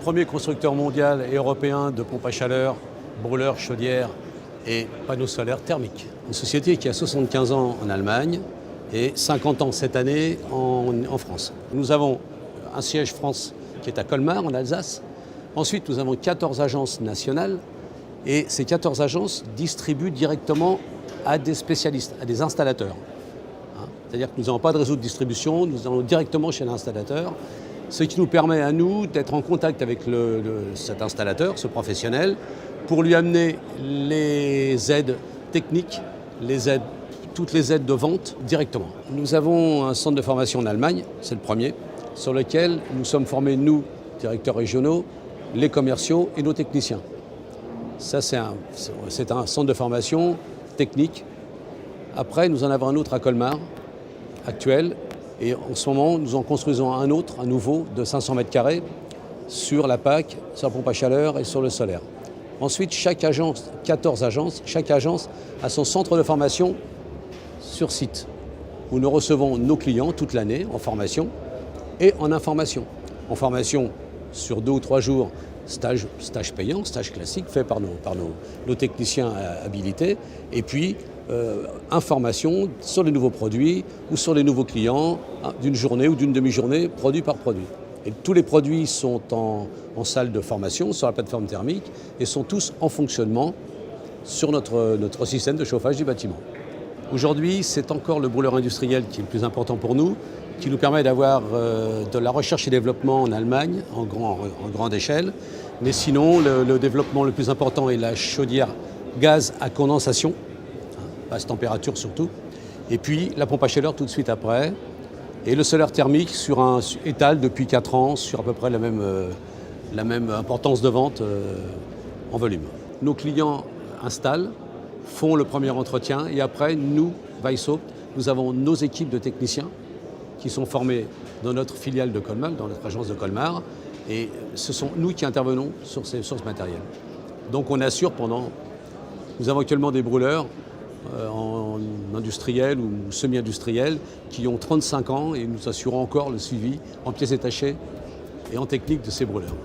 Premier constructeur mondial et européen de pompes à chaleur, brûleurs, chaudières et panneaux solaires thermiques. Une société qui a 75 ans en Allemagne et 50 ans cette année en France. Nous avons un siège France qui est à Colmar, en Alsace. Ensuite, nous avons 14 agences nationales et ces 14 agences distribuent directement à des spécialistes, à des installateurs. C'est-à-dire que nous n'avons pas de réseau de distribution, nous allons directement chez l'installateur, ce qui nous permet à nous d'être en contact avec cet installateur, ce professionnel, pour lui amener les aides techniques, toutes les aides de vente directement. Nous avons un centre de formation en Allemagne, c'est le premier, sur lequel nous sommes formés, nous, directeurs régionaux, les commerciaux et nos techniciens. Ça, c'est un centre de formation technique. Après, nous en avons un autre à Colmar, actuel, et en ce moment, nous en construisons un autre, un nouveau, de 500 mètres carrés, sur la PAC, sur la pompe à chaleur et sur le solaire. Ensuite, chaque agence, 14 agences, chaque agence a son centre de formation sur site, où nous recevons nos clients toute l'année en formation et en information. En formation sur 2 ou 3 jours, stage payant, stage classique fait par nos techniciens habilités, et puis information sur les nouveaux produits ou sur les nouveaux clients d'une journée ou d'une demi-journée, produit par produit. Et tous les produits sont en salle de formation sur la plateforme thermique et sont tous en fonctionnement sur notre système de chauffage du bâtiment. Aujourd'hui, c'est encore le brûleur industriel qui est le plus important pour nous, qui nous permet d'avoir de la recherche et développement en Allemagne, en grande échelle. Mais sinon, le développement le plus important est la chaudière gaz à condensation, basse température surtout, et puis la pompe à chaleur tout de suite après, et le solaire thermique sur un étal depuis 4 ans, sur à peu près la même importance de vente en volume. Nos clients installent, font le premier entretien, et après, nous, Weishaupt, nous avons nos équipes de techniciens qui sont formés dans notre filiale de Colmar, dans notre agence de Colmar, et ce sont nous qui intervenons sur ce matériel. Donc on assure nous avons actuellement des brûleurs en industriel ou semi-industriel qui ont 35 ans et nous assurons encore le suivi en pièces détachées et en technique de ces brûleurs.